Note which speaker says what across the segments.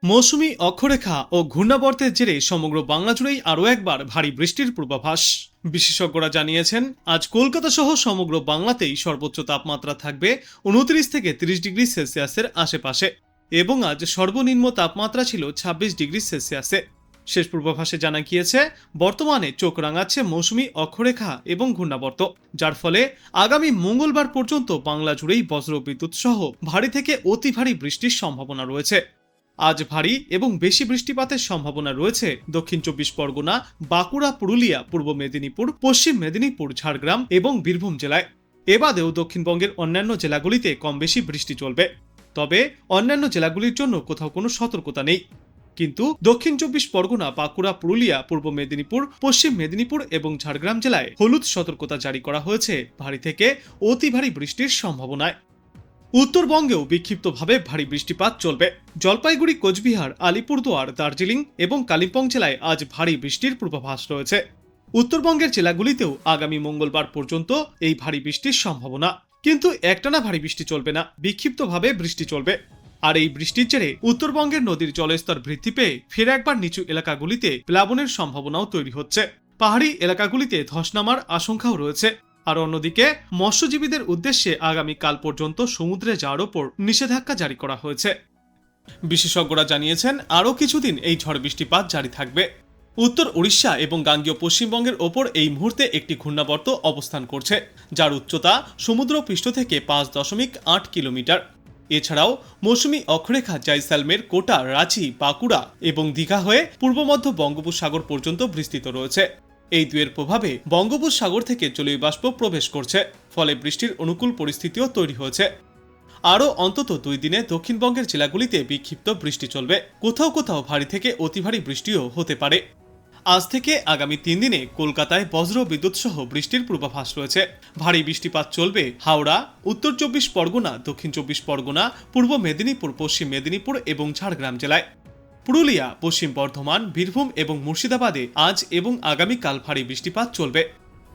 Speaker 1: মৌসুমী অক্ষরেখা ও ঘূর্ণাবর্তের জেরে সমগ্র বাংলা জুড়েই আরও একবার ভারী বৃষ্টির পূর্বাভাস। বিশেষজ্ঞরা জানিয়েছেন, আজ কলকাতা সহ সমগ্র বাংলাতেই সর্বোচ্চ তাপমাত্রা থাকবে 29 থেকে 30 ডিগ্রি সেলসিয়াসের আশেপাশে এবং আজ সর্বনিম্ন তাপমাত্রা ছিল 26 ডিগ্রি সেলসিয়াসে। শেষ পূর্বাভাসে জানা গিয়েছে, বর্তমানে চোখ রাঙাচ্ছে মৌসুমী অক্ষরেখা এবং ঘূর্ণাবর্ত, যার ফলে আগামী মঙ্গলবার পর্যন্ত বাংলা জুড়েই বজ্রবিদ্যুৎ সহ ভারী থেকে অতি ভারী বৃষ্টির সম্ভাবনা রয়েছে। আজ ভারী এবং বেশি বৃষ্টিপাতের সম্ভাবনা রয়েছে দক্ষিণ 24 পরগনা, বাঁকুড়া, পুরুলিয়া, পূর্ব মেদিনীপুর, পশ্চিম মেদিনীপুর, ঝাড়গ্রাম এবং বীরভূম জেলায়। এবাদেও দক্ষিণবঙ্গের অন্যান্য জেলাগুলিতে কম বেশি বৃষ্টি চলবে, তবে অন্যান্য জেলাগুলির জন্য কোথাও কোনো সতর্কতা নেই। কিন্তু দক্ষিণ 24 পরগনা, বাঁকুড়া, পুরুলিয়া, পূর্ব মেদিনীপুর, পশ্চিম মেদিনীপুর এবং ঝাড়গ্রাম জেলায় হলুদ সতর্কতা জারি করা হয়েছে ভারী থেকে অতি ভারী বৃষ্টির সম্ভাবনায়। উত্তরবঙ্গেও বিক্ষিপ্তভাবে ভারী বৃষ্টিপাত চলবে। জলপাইগুড়ি, কোচবিহার, আলিপুরদুয়ার, দার্জিলিং এবং কালিম্পং জেলায় আজ ভারী বৃষ্টির পূর্বাভাস রয়েছে। উত্তরবঙ্গের জেলাগুলিতেও আগামী মঙ্গলবার পর্যন্ত এই ভারী বৃষ্টির সম্ভাবনা, কিন্তু একটানা ভারী বৃষ্টি চলবে না, বিক্ষিপ্তভাবে বৃষ্টি চলবে। আর এই বৃষ্টির জেরে উত্তরবঙ্গের নদীর জলস্তর বৃদ্ধি পেয়ে ফের একবার নিচু এলাকাগুলিতে প্লাবনের সম্ভাবনাও তৈরি হচ্ছে। পাহাড়ি এলাকাগুলিতে ধস নামার আশঙ্কাও রয়েছে। আর অন্যদিকে মৎস্যজীবীদের উদ্দেশ্যে আগামীকাল পর্যন্ত সমুদ্রে যাওয়ার ওপর নিষেধাজ্ঞা জারি করা হয়েছে। বিশেষজ্ঞরা জানিয়েছেন, আরও কিছুদিন এই ঝড় বৃষ্টিপাত জারি থাকবে। উত্তর উড়িষ্যা এবং গাঙ্গেয় পশ্চিমবঙ্গের ওপর এই মুহূর্তে একটি ঘূর্ণাবর্ত অবস্থান করছে, যার উচ্চতা সমুদ্রপৃষ্ঠ থেকে 5.8 কিলোমিটার। এছাড়াও মৌসুমী অক্ষরেখা জয়সালমের, কোটা, রাঁচি, বাঁকুড়া এবং দীঘা হয়ে পূর্ব মধ্য বঙ্গোপসাগর পর্যন্ত বিস্তৃত রয়েছে। এই দুয়ের প্রভাবে বঙ্গোপসাগর থেকে জলীয় বাষ্প প্রবেশ করছে, ফলে বৃষ্টির অনুকূল পরিস্থিতিও তৈরি হয়েছে। আরও অন্তত 2 দিনে দক্ষিণবঙ্গের জেলাগুলিতে বিক্ষিপ্ত বৃষ্টি চলবে, কোথাও কোথাও ভারী থেকে অতি ভারী বৃষ্টিও হতে পারে। আজ থেকে আগামী 3 দিনে কলকাতায় বজ্র বিদ্যুৎ সহ বৃষ্টির পূর্বাভাস রয়েছে। ভারী বৃষ্টিপাত চলবে হাওড়া, উত্তর 24 পরগনা, দক্ষিণ 24 পরগনা, পূর্ব মেদিনীপুর, পশ্চিম মেদিনীপুর এবং ঝাড়গ্রাম জেলায়। পুরুলিয়া, পশ্চিম বর্ধমান, বীরভূম এবং মুর্শিদাবাদে আজ এবং আগামীকাল ভারী বৃষ্টিপাত চলবে।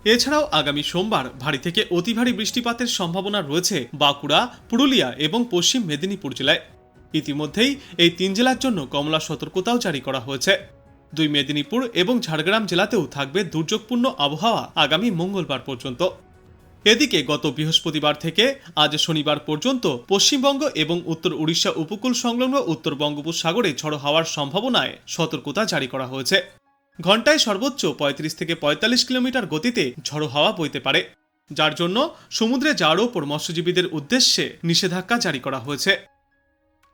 Speaker 1: এছাড়াও আগামী সোমবার ভারী থেকে অতি ভারী বৃষ্টিপাতের সম্ভাবনা রয়েছে বাঁকুড়া, পুরুলিয়া এবং পশ্চিম মেদিনীপুর জেলায়। ইতিমধ্যেই এই 3 জেলার জন্য কমলা সতর্কতাও জারি করা হয়েছে। 2 মেদিনীপুর এবং ঝাড়গ্রাম জেলাতেও থাকবে দুর্যোগপূর্ণ আবহাওয়া আগামী মঙ্গলবার পর্যন্ত। এদিকে গত বৃহস্পতিবার থেকে আজ শনিবার পর্যন্ত পশ্চিমবঙ্গ এবং উত্তর উড়িষ্যা উপকূল সংলগ্ন উত্তর বঙ্গোপসাগরে ঝড়ো হওয়ার সম্ভাবনায় সতর্কতা জারি করা হয়েছে। ঘন্টায় সর্বোচ্চ 35 থেকে 45 কিলোমিটার গতিতে ঝড়ো হাওয়া বইতে পারে, যার জন্য সমুদ্রে যাওয়ার ওপর মৎস্যজীবীদের উদ্দেশ্যে নিষেধাজ্ঞা জারি করা হয়েছে।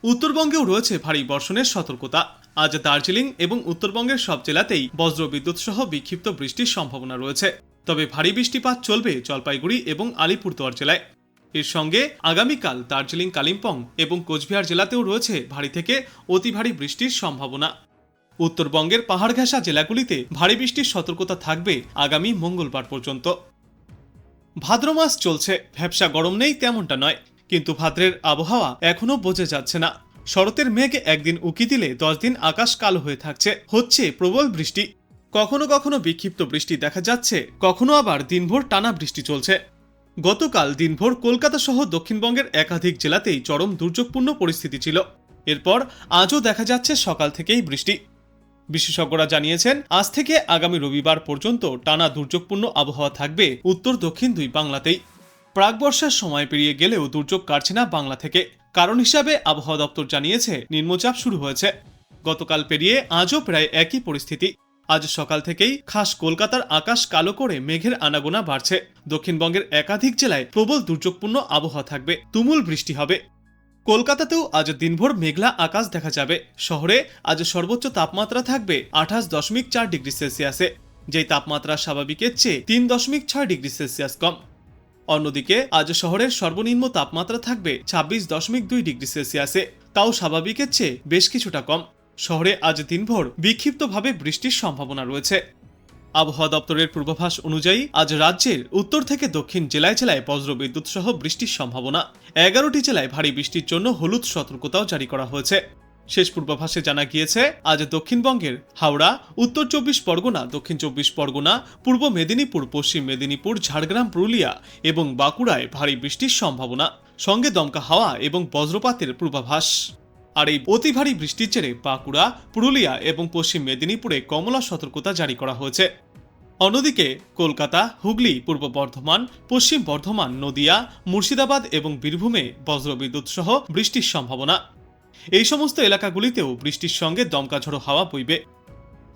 Speaker 1: উত্তরবঙ্গেও রয়েছে ভারী বর্ষণের সতর্কতা। আজ দার্জিলিং এবং উত্তরবঙ্গের সব জেলাতেই বজ্রবিদ্যুৎ সহ বিক্ষিপ্ত বৃষ্টির সম্ভাবনা রয়েছে, তবে ভারী বৃষ্টিপাত চলবে জলপাইগুড়ি এবং আলিপুরদুয়ার জেলায়। এর সঙ্গে আগামীকাল দার্জিলিং, কালিম্পং এবং কোচবিহার জেলাতেও রয়েছে ভারী থেকে অতি ভারী বৃষ্টির সম্ভাবনা। উত্তরবঙ্গের পাহাড় ঘেঁষা জেলাগুলিতে ভারী বৃষ্টির সতর্কতা থাকবে আগামী মঙ্গলবার পর্যন্ত। ভাদ্র মাস চলছে, ভ্যাপসা গরম নেই তেমনটা নয়, কিন্তু ভাদ্রের আবহাওয়া এখনো বোঝা যাচ্ছে না। শরতের মেঘ একদিন উকি দিলে 10 দিন আকাশ কালো হয়ে থাকছে, হচ্ছে প্রবল বৃষ্টি। কখনো কখনো বিক্ষিপ্ত বৃষ্টি দেখা যাচ্ছে, কখনো আবার দিনভর টানা বৃষ্টি চলছে। গতকাল দিনভর কলকাতা সহ দক্ষিণবঙ্গের একাধিক জেলাতেই চরম দুর্যোগপূর্ণ পরিস্থিতি ছিল। এরপর আজও দেখা যাচ্ছে সকাল থেকেই বৃষ্টি। বিশেষজ্ঞরা জানিয়েছেন, আজ থেকে আগামী রবিবার পর্যন্ত টানা দুর্যোগপূর্ণ আবহাওয়া থাকবে উত্তর দক্ষিণ 2 বাংলাতেই। প্রাক বর্ষার সময় পেরিয়ে গেলেও দুর্যোগ কাটছে না বাংলা থেকে। কারণ হিসাবে আবহাওয়া দপ্তর জানিয়েছে, নিম্নচাপ শুরু হয়েছে। গতকাল পেরিয়ে আজও প্রায় একই পরিস্থিতি। আজ সকাল থেকেই খাস কলকাতার আকাশ কালো করে মেঘের আনাগোনা বাড়ছে। দক্ষিণবঙ্গের একাধিক জেলায় প্রবল দুর্যোগপূর্ণ আবহাওয়া থাকবে, তুমুল বৃষ্টি হবে। কলকাতাতেও আজ দিনভর মেঘলা আকাশ দেখা যাবে। শহরে আজ সর্বোচ্চ তাপমাত্রা থাকবে 28.4 ডিগ্রি সেলসিয়াসে, যেই তাপমাত্রা স্বাভাবিকের চেয়ে 3.6 ডিগ্রি সেলসিয়াস কম। অন্যদিকে আজ শহরের সর্বনিম্ন তাপমাত্রা থাকবে 26.2 ডিগ্রি সেলসিয়াসে, তাও স্বাভাবিকের চেয়ে বেশ কিছুটা কম। শহরে আজ দিনভর বিক্ষিপ্তভাবে বৃষ্টির সম্ভাবনা রয়েছে। আবহাওয়া দপ্তরের পূর্বাভাস অনুযায়ী আজ রাজ্যের উত্তর থেকে দক্ষিণ জেলায় জেলায় বজ্রবিদ্যুৎ সহ বৃষ্টির সম্ভাবনা। 11টি জেলায় ভারী বৃষ্টির জন্য হলুদ সতর্কতাও জারি করা হয়েছে। শেষ পূর্বাভাসে জানা গিয়েছে, আজ দক্ষিণবঙ্গের হাওড়া, উত্তর 24 পরগনা, দক্ষিণ 24 পরগনা, পূর্ব মেদিনীপুর, পশ্চিম মেদিনীপুর, ঝাড়গ্রাম, পুরুলিয়া এবং বাঁকুড়ায় ভারী বৃষ্টির সম্ভাবনা, সঙ্গে দমকা হাওয়া এবং বজ্রপাতের পূর্বাভাস। আর এই অতি ভারী বৃষ্টির জেরে বাঁকুড়া, পুরুলিয়া এবং পশ্চিম মেদিনীপুরে কমলা সতর্কতা জারি করা হয়েছে। অন্যদিকে কলকাতা, হুগলি, পূর্ব বর্ধমান, পশ্চিম বর্ধমান, নদিয়া, মুর্শিদাবাদ এবং বীরভূমে বজ্রবিদ্যুৎ সহ বৃষ্টির সম্ভাবনা। এই সমস্ত এলাকাগুলিতেও বৃষ্টির সঙ্গে দমকা ঝড়ো হাওয়া বইবে।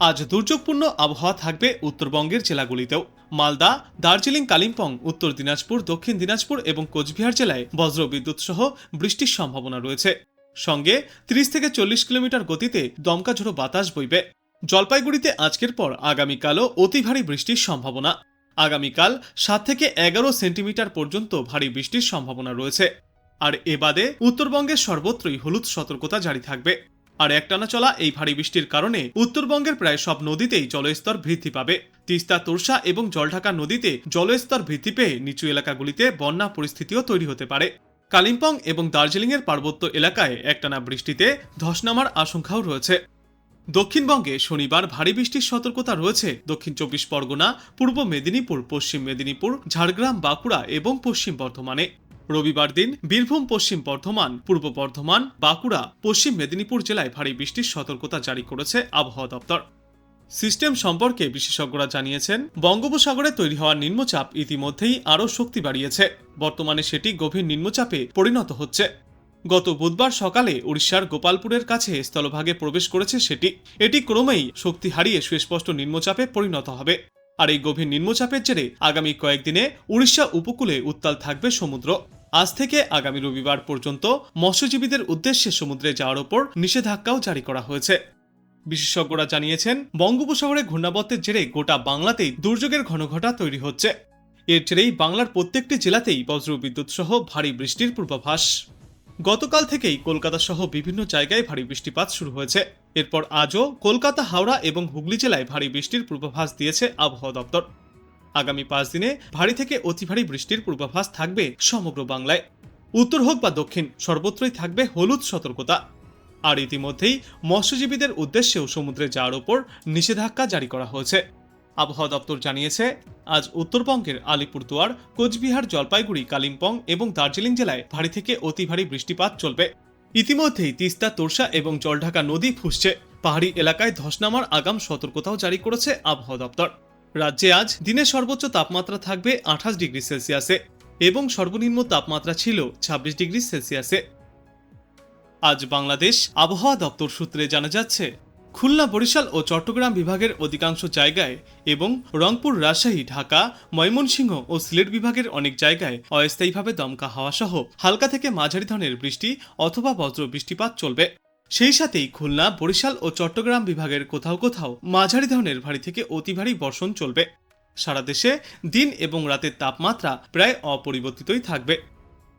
Speaker 1: আজ দুর্যোগপূর্ণ আবহাওয়া থাকবে উত্তরবঙ্গের জেলাগুলিতেও। মালদা, দার্জিলিং, কালিম্পং, উত্তর দিনাজপুর, দক্ষিণ দিনাজপুর এবং কোচবিহার জেলায় বজ্রবিদ্যুৎ সহ বৃষ্টির সম্ভাবনা রয়েছে। সঙ্গে 30 থেকে 40 কিলোমিটার গতিতে দমকা ঝড়ো বাতাস বইবে। জলপাইগুড়িতে আজকের পর আগামীকালও অতি ভারী বৃষ্টির সম্ভাবনা। আগামীকাল 7 থেকে 11 সেন্টিমিটার পর্যন্ত ভারী বৃষ্টির সম্ভাবনা রয়েছে। আর এ বাদে উত্তরবঙ্গের সর্বত্রই হলুদ সতর্কতা জারি থাকবে। আর একটানা চলা এই ভারী বৃষ্টির কারণে উত্তরবঙ্গের প্রায় সব নদীতেই জলস্তর বৃদ্ধি পাবে। তিস্তা, তোরসা এবং জলঢাকা নদীতে জলস্তর বৃদ্ধি পেয়ে নিচু এলাকাগুলিতে বন্যা পরিস্থিতিও তৈরি হতে পারে। কালিম্পং এবং দার্জিলিংয়ের পার্বত্য এলাকায় একটানা বৃষ্টিতে ধস নামার আশঙ্কাও রয়েছে। দক্ষিণবঙ্গে শনিবার ভারী বৃষ্টির সতর্কতা রয়েছে দক্ষিণ 24 পরগনা, পূর্ব মেদিনীপুর, পশ্চিম মেদিনীপুর, ঝাড়গ্রাম, বাঁকুড়া এবং পশ্চিম বর্ধমানে। রবিবার দিন বীরভূম, পশ্চিম বর্ধমান, পূর্ব বর্ধমান, বাঁকুড়া, পশ্চিম মেদিনীপুর জেলায় ভারী বৃষ্টির সতর্কতা জারি করেছে আবহাওয়া দপ্তর। সিস্টেম সম্পর্কে বিশেষজ্ঞরা জানিয়েছেন, বঙ্গোপসাগরে তৈরি হওয়া নিম্নচাপ ইতিমধ্যেই আরও শক্তি বাড়িয়েছে। বর্তমানে সেটি গভীর নিম্নচাপে পরিণত হচ্ছে। গত বুধবার সকালে উড়িষ্যার গোপালপুরের কাছে স্থলভাগে প্রবেশ করেছে সেটি। এটি ক্রমেই শক্তি হারিয়ে সুস্পষ্ট নিম্নচাপে পরিণত হবে। আর এই গভীর নিম্নচাপের জেরে আগামী কয়েকদিনে উড়িষ্যা উপকূলে উত্তাল থাকবে সমুদ্র। আজ থেকে আগামী রবিবার পর্যন্ত মৎস্যজীবীদের উদ্দেশ্যে সমুদ্রে যাওয়ার ওপর নিষেধাজ্ঞাও জারি করা হয়েছে। বিশেষজ্ঞরা জানিয়েছেন, বঙ্গোপসাগরে ঘূর্ণাবর্তের জেরে গোটা বাংলাতেই দুর্যোগের ঘনঘটা তৈরি হচ্ছে। এর জেরেই বাংলার প্রত্যেকটি জেলাতেই বজ্রবিদ্যুৎ সহ ভারী বৃষ্টির পূর্বাভাস। গতকাল থেকেই কলকাতা সহ বিভিন্ন জায়গায় ভারী বৃষ্টিপাত শুরু হয়েছে। এরপর আজও কলকাতা, হাওড়া এবং হুগলি জেলায় ভারী বৃষ্টির পূর্বাভাস দিয়েছে আবহাওয়া দপ্তর। আগামী 5 দিনে ভারী থেকে অতি ভারী বৃষ্টির পূর্বাভাস থাকবে সমগ্র বাংলায়। উত্তর হোক বা দক্ষিণ, সর্বত্রই থাকবে হলুদ সতর্কতা। আর ইতিমধ্যেই মৎস্যজীবীদের উদ্দেশ্যেও সমুদ্রে যাওয়ার ওপর নিষেধাজ্ঞা জারি করা হয়েছে। আবহাওয়া দপ্তর জানিয়েছে, আজ উত্তরবঙ্গের আলিপুরদুয়ার, কোচবিহার, জলপাইগুড়ি, কালিম্পং এবং দার্জিলিং জেলায় ভারী থেকে অতি ভারী বৃষ্টিপাত চলবে। ইতিমধ্যেই তিস্তা, তোরসা এবং জলঢাকা নদী ফুঁসছে। পাহাড়ি এলাকায় ধস নামার আগাম সতর্কতাও জারি করেছে আবহাওয়া দপ্তর। রাজ্যে আজ দিনের সর্বোচ্চ তাপমাত্রা থাকবে 28 ডিগ্রি সেলসিয়াসে এবং সর্বনিম্ন তাপমাত্রা ছিল 26 ডিগ্রি সেলসিয়াসে। আজ বাংলাদেশ আবহাওয়া দপ্তর সূত্রে জানা যাচ্ছে, খুলনা, বরিশাল ও চট্টগ্রাম বিভাগের অধিকাংশ জায়গায় এবং রংপুর, রাজশাহী, ঢাকা, ময়মনসিংহ ও সিলেট বিভাগের অনেক জায়গায় অস্থায়ীভাবে দমকা হাওয়া সহ হালকা থেকে মাঝারি ধরনের বৃষ্টি অথবা বজ্র বৃষ্টিপাত চলবে। সেই সাথেই খুলনা, বরিশাল ও চট্টগ্রাম বিভাগের কোথাও কোথাও মাঝারি ধরনের ভারী থেকে অতি ভারী বর্ষণ চলবে। সারা দেশে দিন এবং রাতের তাপমাত্রা প্রায় অপরিবর্তিতই থাকবে।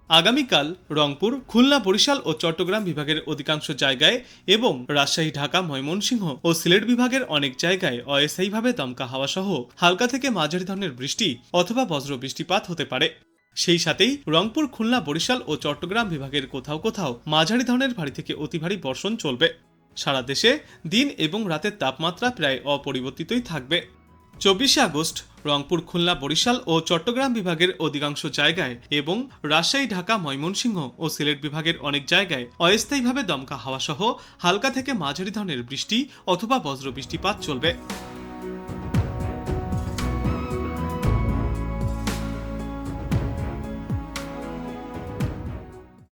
Speaker 1: আগামীকাল রংপুর, খুলনা, বরিশাল ও চট্টগ্রাম বিভাগের অধিকাংশ জায়গায় এবং রাজশাহী, ঢাকা, ময়মনসিংহ ও সিলেট বিভাগের অনেক জায়গায় অস্থায়ীভাবে দমকা হাওয়া সহ হালকা থেকে মাঝারি ধরনের বৃষ্টি অথবা বজ্র বৃষ্টিপাত হতে পারে। সেই সাথেই রংপুর, খুলনা, বরিশাল ও চট্টগ্রাম বিভাগের কোথাও কোথাও মাঝারি ধরনের ভারী থেকে অতি ভারী বর্ষণ চলবে। সারা দেশে দিন এবং রাতের তাপমাত্রা প্রায় অপরিবর্তিতই থাকবে। 24 আগস্ট রংপুর, খুলনা, বরিশাল ও চট্টগ্রাম বিভাগের অধিকাংশ জায়গায় এবং রাজশাহী, ঢাকা, ময়মনসিংহ ও সিলেট বিভাগের অনেক জায়গায় অস্থায়ীভাবে দমকা হাওয়া সহ হালকা থেকে মাঝারি ধরনের বৃষ্টি অথবা বজ্র বৃষ্টিপাত চলবে।